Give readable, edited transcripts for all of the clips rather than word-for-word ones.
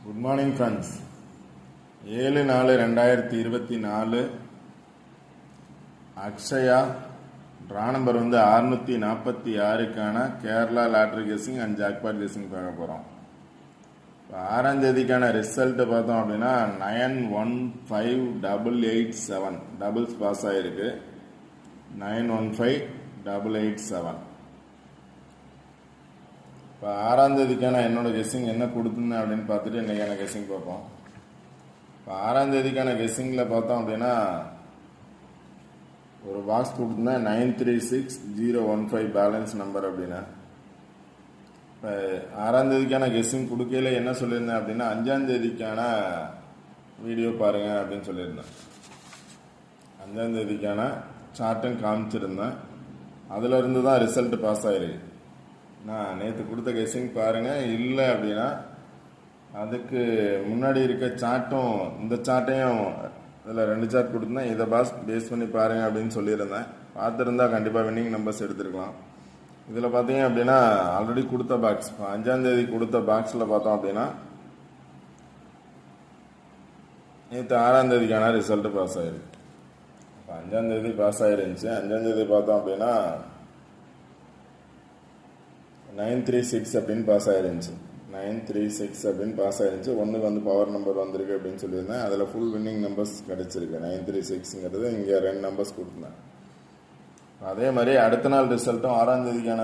Good morning friends. 7/4/2024 Akshaya draw number 646க்கான Kerala lottery guessing and jackpot guessing பார்க்க போகிறோம். இப்போ 6ஆம் தேதிக்கான ரிசல்ட்டு பார்த்தோம் அப்படின்னா 915887 டபுள்ஸ் பாஸ் ஆகிருக்கு. 915887. இப்போ 6ஆம் தேதிக்கான என்னோட கெஸ்ஸிங் என்ன கொடுத்துருந்தேன் அப்படின்னு பார்த்துட்டு இன்றைக்கான கெஸ்ஸிங் பார்ப்போம். இப்போ 6ஆம் தேதிக்கான கெஸ்ஸிங்கில் பார்த்தோம் அப்படின்னா ஒரு பாக்ஸ் கொடுத்துருந்தேன் 936015 பேலன்ஸ் நம்பர் அப்படின்னா. இப்போ 6ஆம் தேதிக்கான கெஸ்ஸிங் கொடுக்கையில என்ன சொல்லியிருந்தேன் அப்படின்னா 5ஆம் தேதிக்கான வீடியோ பாருங்கள் அப்படின்னு சொல்லியிருந்தேன். 5ஆம் தேதிக்கான சார்ட்டும் காமிச்சிருந்தேன். அதிலிருந்து தான் ரிசல்ட் பாஸ் ஆகிருக்கு. நான் நேற்று கொடுத்த கெஸ்ஸிங் பாருங்கள். இல்லை அப்படின்னா அதுக்கு முன்னாடி இருக்க சார்ட்டும் இந்த சார்ட்டையும் இதில் 2 சார்ட் கொடுத்துருந்தேன். இதை பேஸ் பண்ணி பாருங்கள் அப்படின்னு சொல்லியிருந்தேன். பார்த்துருந்தா கண்டிப்பாக வின்னிங் நம்பர்ஸ் எடுத்துருக்கலாம். இதில் பார்த்தீங்க அப்படின்னா ஆல்ரெடி கொடுத்த பாக்ஸ், இப்போ 5ஆம் தேதி கொடுத்த பாக்ஸில் பார்த்தோம் அப்படின்னா நேற்று 6ஆம் தேதிக்கான ரிசல்ட்டு பாஸ் ஆகிருக்கு. இப்போ 5ஆம் தேதி பாஸ் ஆகிருந்துச்சு. 5ஆம் தேதி பார்த்தோம் அப்படின்னா 936 அப்படின்னு பாஸ் ஆகிருந்துச்சு. 936 அப்படின்னு பாஸ் ஆகிருந்துச்சு. ஒன்றுக்கு பவர் நம்பர் வந்திருக்கு அப்படின்னு சொல்லியிருந்தேன். அதில் ஃபுல் வின்னிங் நம்பர்ஸ் கிடச்சிருக்கு. 936ங்கிறது இங்கே 2 நம்பர்ஸ் கொடுத்துருந்தேன். அதே மாதிரி அடுத்த நாள் ரிசல்ட்டும் 6ஆம் தேதிக்கான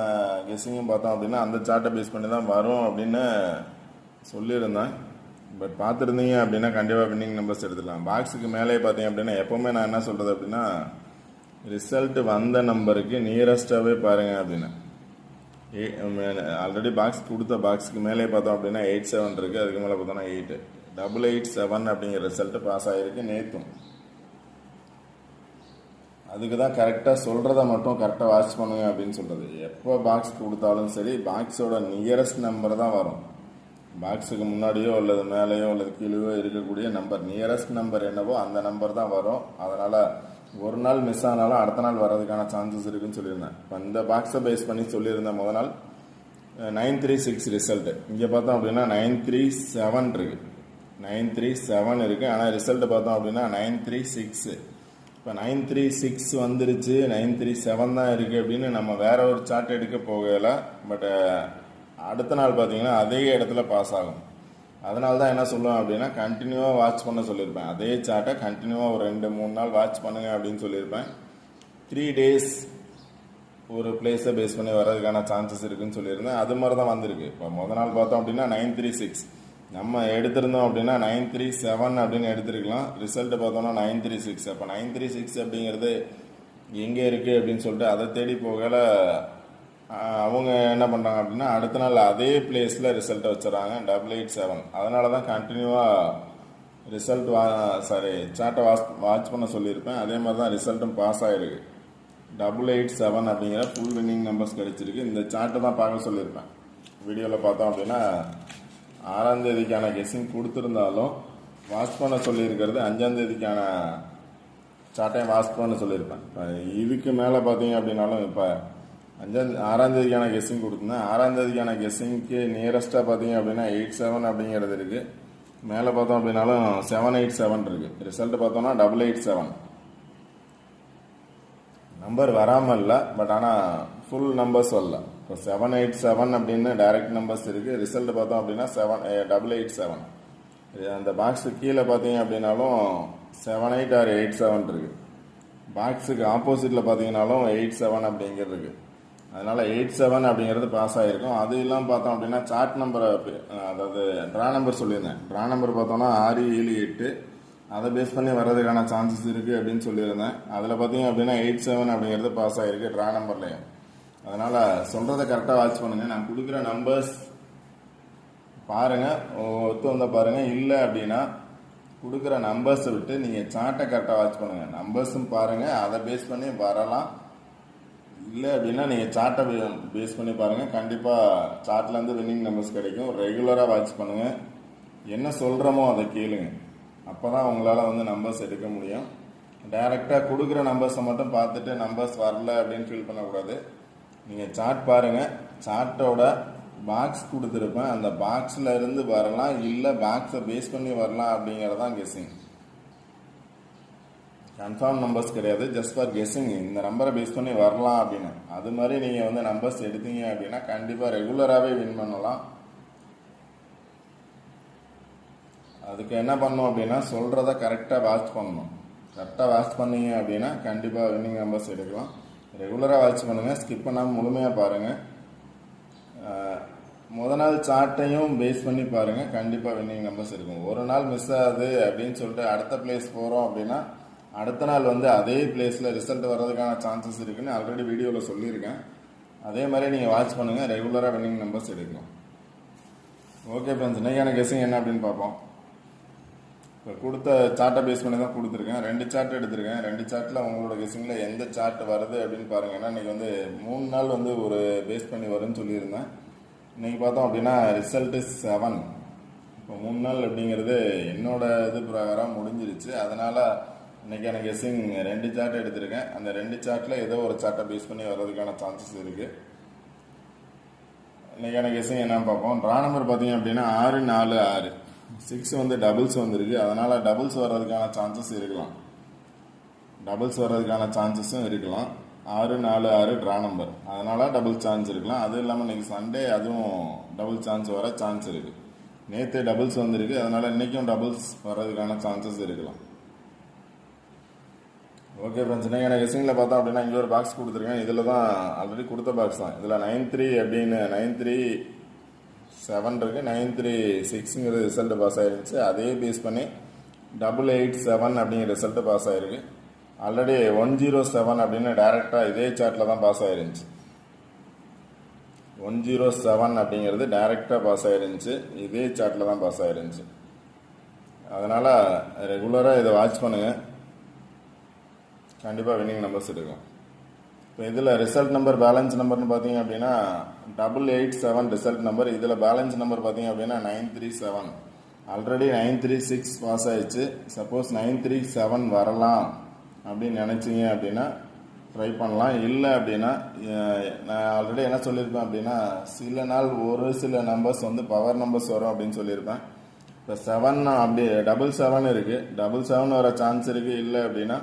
கெஸ்ஸிங்கும் பார்த்தோம் அப்படின்னா அந்த சார்ட்டை பேஸ் பண்ணி தான் வரும் அப்படின்னு சொல்லியிருந்தேன். பட் பார்த்துருந்தீங்க அப்படின்னா கண்டிப்பாக வின்னிங் நம்பர்ஸ் எடுத்துக்கலாம். பாக்ஸுக்கு மேலே பார்த்தீங்க அப்படின்னா எப்போவுமே நான் என்ன சொல்கிறது அப்படின்னா ரிசல்ட்டு வந்த நம்பருக்கு நியரஸ்டாகவே பாருங்கள் அப்படின்னு. ஆல்ரெடி பாக்ஸ் கொடுத்த பாக்ஸுக்கு மேலே பார்த்தோம் அப்படின்னா 87 இருக்குது. அதுக்கு மேலே பார்த்தோம்னா 8887 அப்படிங்கிற ரிசல்ட்டு பாஸ் ஆகிருக்கு நேற்றும். அதுக்கு தான் கரெக்டாக சொல்கிறத மட்டும் கரெக்டாக வாட்ச் பண்ணுங்க அப்படின்னு சொல்கிறது. எப்போ பாக்ஸ் கொடுத்தாலும் சரி பாக்ஸோட நியரஸ்ட் நம்பர் தான் வரும். பாக்ஸுக்கு முன்னாடியோ அல்லது மேலேயோ அல்லது கீழேயோ இருக்கக்கூடிய நம்பர் நியரஸ்ட் நம்பர் என்னவோ அந்த நம்பர் தான் வரும். அதனால் ஒரு நாள் மிஸ் ஆனாலும் அடுத்த நாள் வர்றதுக்கான சான்சஸ் இருக்குன்னு சொல்லியிருந்தேன். இப்போ இந்த பாக்ஸை பேஸ் பண்ணி சொல்லியிருந்தேன். முதல் நாள் 936 ரிசல்ட்டு. இங்கே பார்த்தோம் அப்படின்னா 937 இருக்குது. 937 இருக்குது. ஆனால் ரிசல்ட்டு பார்த்தோம் அப்படின்னா 936. இப்போ 936 வந்துருச்சு, 937 தான் இருக்குது அப்படின்னு நம்ம வேற ஒரு சார்ட் எடுக்க போகலை. பட் அடுத்த நாள் பார்த்தீங்கன்னா அதே இடத்துல பாஸ் ஆகும். அதனால தான் என்ன சொல்லுவேன் அப்படின்னா கண்டினியூவாக வாட்ச் பண்ண சொல்லியிருப்பேன். அதே சார்ட்டை கண்டினியூவாக ஒரு 2-3 நாள் வாட்ச் பண்ணுங்க அப்படின்னு சொல்லியிருப்பேன். 3 days ஒரு பிளேஸை பேஸ் பண்ணி வர்றதுக்கான சான்சஸ் இருக்குன்னு சொல்லியிருந்தேன். அது மாதிரி தான் வந்திருக்கு. இப்போ முதல் நாள் பார்த்தோம் அப்படின்னா 936 நம்ம எடுத்திருந்தோம் அப்படின்னா 937 அப்படின்னு எடுத்துருக்கலாம். ரிசல்ட்டு பார்த்தோம்னா 936. அப்போ 936 அப்படிங்கிறது எங்கே இருக்குது அப்படின்னு சொல்லிட்டு அதை தேடி போகல அவங்க என்ன பண்ணுறாங்க அப்படின்னா அடுத்த நாள் அதே பிளேஸில் ரிசல்ட்டை வச்சுறாங்க 887. அதனால தான் கண்டினியூவாக ரிசல்ட் சார்ட்டை வாட்ச் பண்ண சொல்லியிருப்பேன். அதே மாதிரி தான் ரிசல்ட்டும் பாஸ் ஆகிருக்கு. 887 அப்படிங்கிற ஃபுல் வின்னிங் நம்பர்ஸ் கிடச்சிருக்கு. இந்த சார்ட்டை தான் பார்க்க சொல்லியிருப்பேன். வீடியோவில் பார்த்தோம் அப்படின்னா 6ஆம் தேதிக்கான கெஸ்ஸிங் கொடுத்துருந்தாலும் வாட்ச் பண்ண சொல்லியிருக்கிறது 5ஆம் தேதிக்கான சார்ட்டையும் வாட்ச் பண்ண சொல்லியிருப்பேன். இப்போ இதுக்கு மேலே பார்த்தீங்க அப்படின்னாலும் இப்போ 6ஆம் தேதிக்கான கெஸ்ஸிங் கொடுத்துருந்தேன். 6ஆம் தேதிக்கான கெஸ்ஸிங்க்கு நியரஸ்ட்டாக பார்த்தீங்க அப்படின்னா 87 அப்படிங்கிறது இருக்குது. மேலே பார்த்தோம் அப்படின்னாலும் 787 இருக்குது. ரிசல்ட்டு பார்த்தோம்னா 887. நம்பர் வராமல் இல்லை, பட் ஆனால் ஃபுல் நம்பர்ஸ் வரல. இப்போ 787 அப்படின்னு டைரக்ட் நம்பர்ஸ் இருக்குது. ரிசல்ட்டு பார்த்தோம் அப்படின்னா 887. அந்த பாக்ஸுக்கு கீழே பார்த்தீங்க அப்படின்னாலும் 78 or 87 இருக்குது. பாக்ஸுக்கு ஆப்போசிட்டில் பார்த்தீங்கன்னாலும் 87 அப்படிங்கிறது இருக்குது. அதனால் 87 அப்படிங்கிறது பாஸ் ஆகிருக்கும். அது இல்லாமல் பார்த்தோம் அப்படின்னா சார்ட் நம்பரை அதாவது ட்ரா நம்பர் சொல்லியிருந்தேன். ட்ரா நம்பர் பார்த்தோன்னா 678. அதை பேஸ் பண்ணி வர்றதுக்கான சான்சஸ் இருக்குது அப்படின்னு சொல்லியிருந்தேன். அதில் பார்த்தீங்க அப்படின்னா 87 அப்படிங்கிறது பாஸ் ஆகிருக்கு ட்ரா நம்பர்லேயும். அதனால் சொல்கிறத கரெக்டாக வாட்ச் பண்ணுங்கள். நான் கொடுக்குற நம்பர்ஸ் பாருங்கள், ஒத்து வந்தால் பாருங்கள். இல்லை அப்படின்னா கொடுக்குற நம்பர்ஸை விட்டு நீங்கள் சார்ட்டை கரெக்டாக வாட்ச் பண்ணுங்கள். நம்பர்ஸும் பாருங்கள், அதை பேஸ் பண்ணி வரலாம். இல்லை அப்படின்னா நீங்கள் சார்ட்டை பேஸ் பண்ணி பாருங்கள். கண்டிப்பாக சார்ட்லேருந்து வின்னிங் நம்பர்ஸ் கிடைக்கும். ரெகுலராக வாட்ச் பண்ணுங்கள். என்ன சொல்கிறோமோ அதை கேளுங்க. அப்போ தான் உங்களால் நம்பர்ஸ் எடுக்க முடியும். டைரெக்டாக கொடுக்குற நம்பர்ஸை மட்டும் பார்த்துட்டு நம்பர்ஸ் வரல அப்படின்னு ஃபீல் பண்ணக்கூடாது. நீங்கள் சார்ட் பாருங்கள். சார்ட்டோட பாக்ஸ் கொடுத்துருப்பேன், அந்த பாக்ஸில் இருந்து வரலாம், இல்லை பாக்ஸை பேஸ் பண்ணி வரலாம் அப்படிங்கிறதான் கெஸ்ஸிங். கன்ஃபார்ம் நம்பர்ஸ் கிடையாது, ஜஸ்ட் ஃபார் கெஸ்ஸிங். இந்த நம்பரை பேஸ் பண்ணி வரலாம் அப்படின்னு. அது மாதிரி நீங்கள் வந்து நம்பர்ஸ் எடுத்தீங்க அப்படின்னா கண்டிப்பாக ரெகுலராகவே வின் பண்ணலாம். அதுக்கு என்ன பண்ணணும் அப்படின்னா சொல்கிறத கரெக்டாக வாட்ச் பண்ணணும். கரெக்டாக வாட்ச் பண்ணீங்க அப்படின்னா கண்டிப்பாக வின்னிங் நம்பர்ஸ் எடுக்கலாம். ரெகுலராக வாட்ச் பண்ணுங்கள், ஸ்கிப் பண்ணாமல் முழுமையாக பாருங்கள். நாள் சார்ட்டையும் பேஸ் பண்ணி பாருங்கள், கண்டிப்பாக வின்னிங் நம்பர்ஸ் இருக்கும். ஒரு நாள் மிஸ் ஆகுது அப்படின்னு சொல்லிட்டு அடுத்த பிளேஸ் போகிறோம் அப்படின்னா அடுத்த நாள் வந்து அதே பிளேஸில் ரிசல்ட் வர்றதுக்கான சான்சஸ் இருக்குன்னு ஆல்ரெடி வீடியோவில் சொல்லியிருக்கேன். அதே மாதிரி நீங்கள் வாட்ச் பண்ணுங்கள், ரெகுலராக வின்னிங் நம்பர்ஸ் எடுக்கலாம். ஓகே ஃப்ரெண்ட்ஸ், இன்றைக்கான கெஸ்ஸிங் என்ன அப்படின்னு பார்ப்போம். இப்போ கொடுத்த சார்ட்டை பேஸ் பண்ணி தான் கொடுத்துருக்கேன். 2 சார்ட் எடுத்திருக்கேன். 2 சார்ட்டில் உங்களோட கெஸ்ஸிங்கில் எந்த சார்ட் வருது அப்படின்னு பாருங்கள். ஏன்னா இன்றைக்கி வந்து 3 நாள் வந்து ஒரு பேஸ் பண்ணி வரும்னு சொல்லியிருந்தேன். இன்றைக்கி பார்த்தோம் அப்படின்னா ரிசல்ட்டு 7. இப்போ 3 நாள் அப்படிங்கிறது என்னோட இது பிரகாரம் முடிஞ்சிருச்சு. அதனால் இன்றைக்கான கெஸ்ஸிங் 2 சார்ட் எடுத்திருக்கேன். அந்த 2 சார்ட்டில் ஏதோ ஒரு சார்ட்டை பேஸ் பண்ணி வர்றதுக்கான சான்சஸ் இருக்குது. இன்றைக்கான கெஸ்ஸிங் என்னன்னு பார்ப்போம். ட்ரா நம்பர் பார்த்தீங்க அப்படின்னா 6, 4, 6. 6 வந்து டபுள்ஸ் வந்துருக்கு, அதனால் டபுள்ஸ் வர்றதுக்கான சான்சஸ் இருக்கலாம். டபுள்ஸ் வர்றதுக்கான சான்சஸும் இருக்கலாம். 6, 4, 6 ட்ரா நம்பர், அதனால் டபுள் சான்ஸ் இருக்கலாம். அதுவும் இல்லாமல் இன்றைக்கி சண்டே, அதுவும் டபுள் சான்ஸ் வர சான்ஸ் இருக்குது. நேற்று டபுள்ஸ் வந்துருக்கு, அதனால் இன்றைக்கும் டபுள்ஸ் வர்றதுக்கான சான்சஸ் இருக்கலாம். ஓகே ஃப்ரெண்ட்ஸ், இன்றைக்கான கெஸ்ஸிங்கில் பார்த்தோம் அப்படின்னா இங்கே ஒரு பாக்ஸ் கொடுத்துருக்கேன். இதில் தான் ஆல்ரெடி கொடுத்த பாக்ஸ் தான். இதில் 9-3 அப்படின்னு 9-3-7 இருக்குது. 9-3-6ங்கிற ரிசல்ட்டு பாஸ் ஆகிருந்துச்சு. அதே பேஸ் பண்ணி 8-8-7 அப்படிங்கிற ரிசல்ட்டு பாஸ் ஆகிருக்கு. ஆல்ரெடி 107 அப்படின்னு டைரெக்டாக இதே சார்ட்டில் தான் பாஸ் ஆகிருந்துச்சு. 107 அப்படிங்கிறது டைரெக்டாக பாஸ் ஆகிருந்துச்சு, இதே சார்ட்டில் தான் பாஸ் ஆகிருந்துச்சு. அதனால் ரெகுலராக இதை வாட்ச் பண்ணுங்கள், கண்டிப்பாக வின்னிங் நம்பர்ஸ் இருக்கும். இப்போ இதில் ரிசல்ட் நம்பர் பேலன்ஸ் நம்பர்னு பார்த்தீங்க அப்படின்னா 887 ரிசல்ட் நம்பர். இதில் பேலன்ஸ் நம்பர் பார்த்தீங்க அப்படின்னா 937. ஆல்ரெடி 936 பாஸ் ஆயிடுச்சு. சப்போஸ் 937 வரலாம் அப்படின்னு நினச்சிங்க அப்படின்னா ட்ரை பண்ணலாம். இல்லை அப்படின்னா நான் ஆல்ரெடி என்ன சொல்லியிருப்பேன் அப்படின்னா சில நாள் ஒரு சில நம்பர்ஸ் வந்து பவர் நம்பர்ஸ் வரும் அப்படின்னு சொல்லியிருப்பேன். இப்போ 7 அப்படி 7 இருக்குது, 7 வர சான்ஸ் இருக்குது. இல்லை அப்படின்னா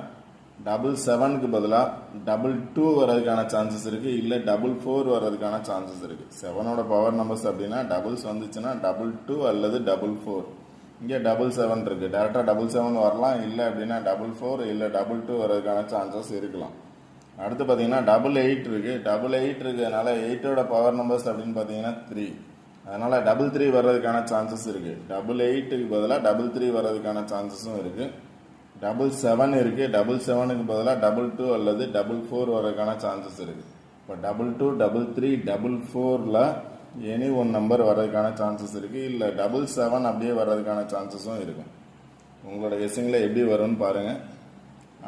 7க்கு பதிலாக 2 வர்றதுக்கான சான்சஸ் இருக்குது. இல்லை 4 வர்றதுக்கான சான்சஸ் இருக்குது. 7ஓட பவர் நம்பர்ஸ் அப்படின்னா டபுள்ஸ் வந்துச்சுன்னா 2 அல்லது 4. இங்கே 7 இருக்குது, டேரெக்டாக 7 வரலாம். இல்லை அப்படின்னா 4 இல்லை 2 வர்றதுக்கான சான்சஸ் இருக்கலாம். அடுத்து பார்த்தீங்கன்னா 88 இருக்குது. 88 இருக்கிறதுனால 8ஓட பவர் நம்பர்ஸ் அப்படின்னு பார்த்தீங்கன்னா 3. அதனால் 33 வர்றதுக்கான சான்சஸ் இருக்குது. 88க்கு பதிலாக 33 வர்றதுக்கான சான்சஸும் இருக்குது. 77 இருக்குது. 77க்கு பதிலாக 22 அல்லது 4 வர்றதுக்கான சான்சஸ் இருக்குது. இப்போ 22, 33, 4ல் எனி ஒன் நம்பர் வர்றதுக்கான சான்சஸ் இருக்குது. இல்லை 77 அப்படியே வர்றதுக்கான சான்சஸும் இருக்கும். உங்களோட கெஸ்ஸிங்கில் எப்படி வரும்னு பாருங்கள்.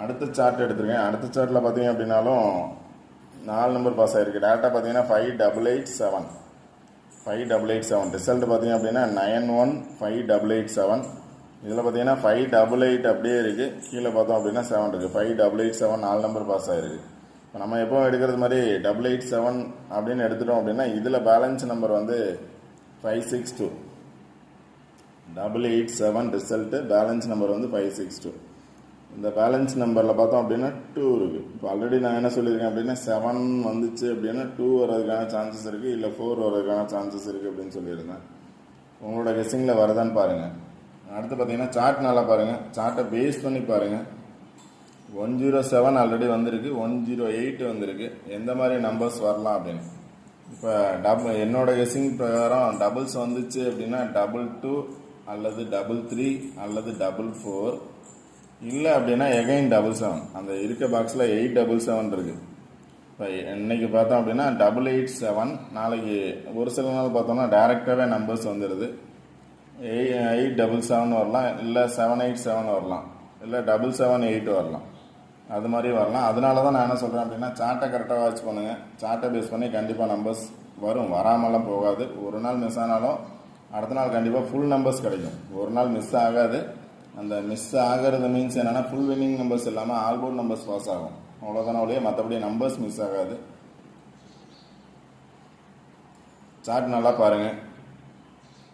அடுத்த சார்ட் எடுத்துருக்கேன். அடுத்த சார்ட்டில் பார்த்தீங்க அப்படின்னாலும் 4 நம்பர் பாஸ் ஆகிருக்கு. டேரெக்டாக பார்த்தீங்கன்னா 5887. 5887 ரிசல்ட் பார்த்தீங்க அப்படின்னா 91, 5887. இதில் பார்த்தீங்கன்னா 588 அப்படியே இருக்குது. கீழே பார்த்தோம் அப்படின்னா 7 இருக்குது. 5887 4 நம்பர் பாஸ் ஆகிருக்கு. இப்போ நம்ம எப்போ எடுக்கிறது மாதிரி 887 அப்படின்னு எடுத்துட்டோம் அப்படின்னா இதில் பேலன்ஸ் நம்பர் வந்து 562. 887 ரிசல்ட்டு பேலன்ஸ் நம்பர் வந்து 562. இந்த பேலன்ஸ் நம்பரில் பார்த்தோம் அப்படின்னா 2 இருக்குது. இப்போ ஆல்ரெடி நான் என்ன சொல்லியிருக்கேன் அப்படின்னா 7 வந்துச்சு அப்படின்னா 2 வர்றதுக்கான சான்சஸ் இருக்குது, இல்லை 4 வர்றதுக்கான சான்சஸ் இருக்குது அப்படின்னு சொல்லியிருந்தேன். உங்களோட கெஸ்ஸிங்கில் வரதான்னு பாருங்கள். அடுத்து பார்த்தீங்கன்னா சார்ட் நல்லா பாருங்கள், சார்ட்டை பேஸ் பண்ணி பாருங்கள். 107 ஆல்ரெடி வந்திருக்கு, 108 வந்திருக்கு. எந்த மாதிரி நம்பர்ஸ் வரலாம் அப்படின்னு இப்போ என்னோட கெஸ்ஸிங் பிரகாரம் டபுள்ஸ் வந்துச்சு அப்படின்னா 22 அல்லது 33 அல்லது 44. இல்லை அப்படின்னா எகைன் 77. அந்த இருக்க பாக்ஸில் 877 இருக்குது. இப்போ இன்னைக்கு பார்த்தோம் அப்படின்னா 887. நாளைக்கு ஒரு சில நாள் பார்த்தோம்னா டைரெக்டாகவே நம்பர்ஸ் வந்துடுது. 877 வரலாம், இல்லை 787 வரலாம், இல்லை 778 வரலாம். அது மாதிரி வரலாம். அதனால தான் நான் என்ன சொல்கிறேன் அப்படின்னா சார்ட்டை கரெக்டாக வாட்ச் பண்ணுங்கள். சார்ட்டை பேஸ் பண்ணி கண்டிப்பாக நம்பர்ஸ் வரும், வராமலாம் போகாது. ஒரு நாள் மிஸ் ஆனாலும் அடுத்த நாள் கண்டிப்பாக ஃபுல் நம்பர்ஸ் கிடைக்கும். ஒரு நாள் மிஸ் ஆகாது. அந்த மிஸ் ஆகிறது மீன்ஸ் என்னென்னா ஃபுல் வின்னிங் நம்பர்ஸ் இல்லாமல் ஆல்போர்ட் நம்பர்ஸ் பாஸ் ஆகும், அவ்வளோதானே ஒழிய மற்றபடி நம்பர்ஸ் மிஸ் ஆகாது. சார்ட் நல்லா பாருங்கள்.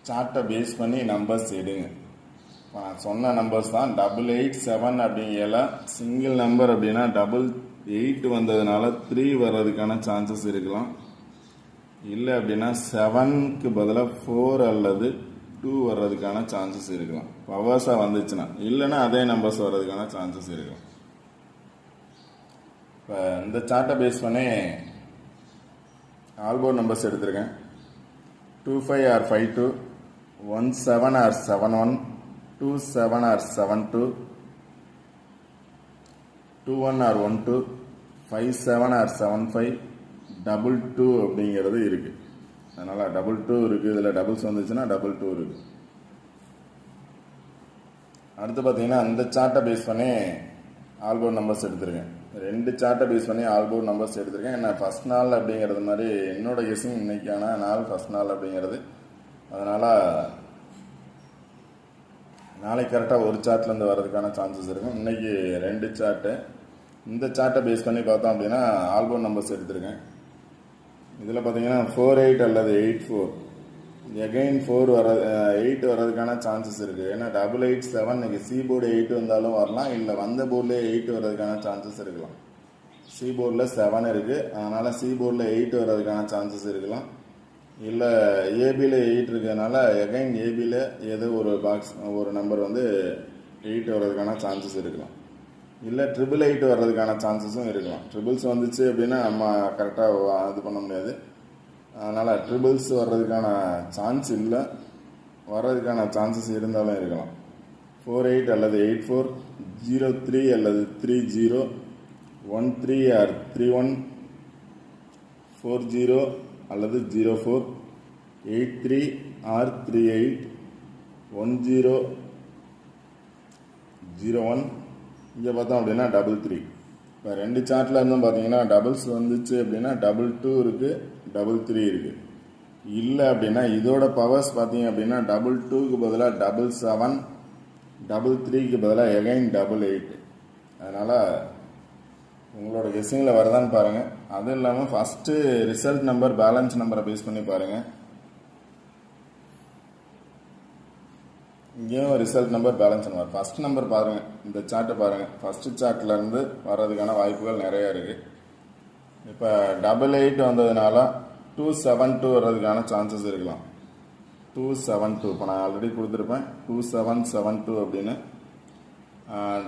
சார்ட்டை பேஸ் பண்ணி நம்பர்ஸ் எடுங்க. இப்போ நான் சொன்ன நம்பர்ஸ் தான். 887 அப்படிங்கிற சிங்கிள் நம்பர் அப்படின்னா 8 வந்ததுனால 3 வர்றதுக்கான சான்சஸ் இருக்கலாம். இல்லை அப்படின்னா 7க்கு பதிலாக 4 அல்லது 2 வர்றதுக்கான சான்சஸ் இருக்கலாம். பவர்ஸாக வந்துச்சுன்னா, இல்லைன்னா அதே நம்பர்ஸ் வர்றதுக்கான சான்சஸ் இருக்கலாம். இப்போ இந்த சார்ட்டை பேஸ் பண்ணி ஆல்போர்ட் நம்பர்ஸ் எடுத்திருக்கேன். 25 or 52, 17 or 71, 27 or 72, 21 or 12, 57 or 75, 22 அப்படிங்கிறது இருக்கு. அதனால 22 இருக்கு. இதில் டபுள்ஸ் வந்துச்சுன்னா 22 இருக்கு. அடுத்து பார்த்தீங்கன்னா இந்த சார்ட்டை பேஸ் பண்ணி ஆல்போர்ட் நம்பர்ஸ் எடுத்திருக்கேன். 2 சார்ட்டை பேஸ் பண்ணி ஆல்போர்ட் நம்பர்ஸ் எடுத்திருக்கேன். ஏன்னா ஃபர்ஸ்ட் நாள் அப்படிங்கிறது மாதிரி என்னோட கெஸிங் இன்னைக்கான நாள் ஃபர்ஸ்ட் நாள் அப்படிங்கிறது. அதனால் நாளைக்கு கரெக்டாக ஒரு சார்ட்லேருந்து வர்றதுக்கான சான்சஸ் இருக்கும். இன்றைக்கி 2 சார்ட்டு. இந்த சார்ட்டை பேஸ் பண்ணி பார்த்தோம் அப்படின்னா ஆல்போர்ட் நம்பர்ஸ் எடுத்திருக்கேன். இதில் பார்த்தீங்கன்னா 48 அல்லது 84, எகைன் 8 வர்றதுக்கான சான்சஸ் இருக்குது. ஏன்னா 887 இன்னைக்கு சி போர்டு 8 வந்தாலும் வரலாம், இல்லை வந்த போர்டில் 8 வர்றதுக்கான சான்சஸ் இருக்கலாம். சி போர்டில் 7 இருக்குது, அதனால் சி போர்டில் 8 வர்றதுக்கான சான்சஸ் இருக்கலாம். இல்லை ஏபியில் 8 இருக்கிறதுனால எகைன் ஏபியில் ஏதோ ஒரு நம்பர் வந்து 8 வர்றதுக்கான சான்சஸ் இருக்கலாம். இல்லை 888 வர்றதுக்கான சான்சஸும் இருக்கலாம். ட்ரிபிள்ஸ் வந்துச்சு அப்படின்னா நம்ம கரெக்டாக இது பண்ண முடியாது. அதனால் ட்ரிபிள்ஸ் வர்றதுக்கான சான்ஸ் இல்லை, வர்றதுக்கான சான்சஸ் இருந்தாலும் இருக்கலாம். 48 அல்லது 84, 03 அல்லது 30, 13 ஆர் 31, 40 அல்லது 04, 83 ஆர் 38, 10, 01. இங்கே பார்த்தோம் அப்படின்னா 33. இப்போ 2 சார்ட்டில் இருந்தும் பார்த்தீங்கன்னா டபுள்ஸ் வந்துச்சு அப்படின்னா 22 இருக்குது, 33 இருக்குது. இல்லை அப்படின்னா இதோட பவர்ஸ் பார்த்தீங்க அப்படின்னா 22க்கு பதிலாக 77, 33க்கு பதிலாக எகைன் 88. அதனால் உங்களோட கெஸ்ஸிங்கில் வரதான்னு பாருங்கள். அதுவும் இல்லாமல் ஃபஸ்ட்டு ரிசல்ட் நம்பர் பேலன்ஸ் நம்பரை பேஸ் பண்ணி பாருங்கள். இங்கேயும் result number balance number. First number பாருங்கள், இந்த சார்ட்டை பாருங்கள். ஃபஸ்ட்டு சார்ட்லேருந்து வர்றதுக்கான வாய்ப்புகள் நிறையா இருக்குது. இப்போ 88 வந்ததுனால 272 வர்றதுக்கான சான்சஸ் இருக்கலாம். 272 இப்போ நான் ஆல்ரெடி கொடுத்துருப்பேன் 2772 அப்படின்னு.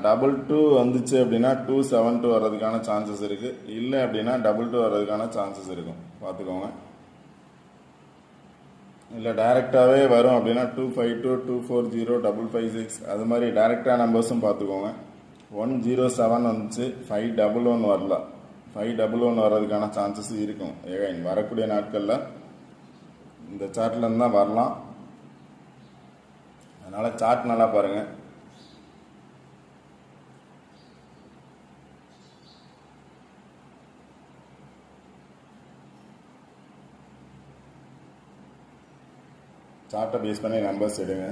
22 வந்துச்சு அப்படின்னா 272 வர்றதுக்கான சான்சஸ் இருக்குது. இல்லை அப்படின்னா 22 வர்றதுக்கான சான்சஸ் இருக்கும், பார்த்துக்கோங்க. இல்லை டைரெக்டாகவே வரும் அப்படின்னா 252, 240, 556 அது மாதிரி டைரெக்டாக நம்பர்ஸும் பார்த்துக்கோங்க. 107 வந்துச்சு, 511 வரல. 511 வர்றதுக்கான சான்சஸ் இருக்கும். ஏன் வரக்கூடிய நாட்களில் இந்த சார்ட்லேருந்து தான் வரலாம். அதனால் சார்ட் நல்லா பாருங்கள். சார்ட்டை பேஸ் பண்ணி நம்பர்ஸ் எடுங்க.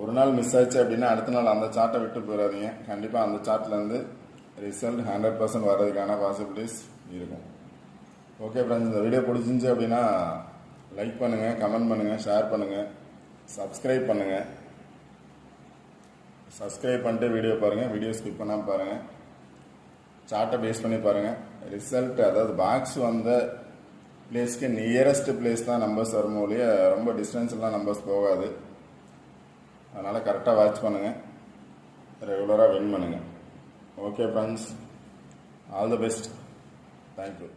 ஒரு நாள் மிஸ் ஆச்சு அப்படின்னா அடுத்த நாள் அந்த சார்ட்டை விட்டு போயிடாதீங்க. கண்டிப்பாக அந்த சார்ட்லேருந்து ரிசல்ட் 100% வர்றதுக்கான பாசிபிலிட்டிஸ் இருக்கும். ஓகே ஃப்ரெண்ட்ஸ், இந்த வீடியோ பிடிச்சிருந்துச்சி அப்படின்னா லைக் பண்ணுங்கள், கமெண்ட் பண்ணுங்கள், ஷேர் பண்ணுங்கள், சப்ஸ்கிரைப் பண்ணுங்கள். சப்ஸ்கிரைப் பண்ணிட்டு வீடியோ பாருங்கள், வீடியோ ஸ்கிப் பண்ணாமல் பாருங்கள். சார்ட்டை பேஸ் பண்ணி பாருங்கள். ரிசல்ட் அதாவது பாக்ஸ் வந்த பிளேஸ்க்கு நியரஸ்ட் பிளேஸ் தான் நம்பர்ஸ் வரும் ஒழிய ரொம்ப டிஸ்டன்ஸ்லாம் நம்பர்ஸ் போகாது. அதனால் கரெக்டாக வாட்ச் பண்ணுங்கள், ரெகுலராக வின் பண்ணுங்கள். Okay friends, all the best. Thank you.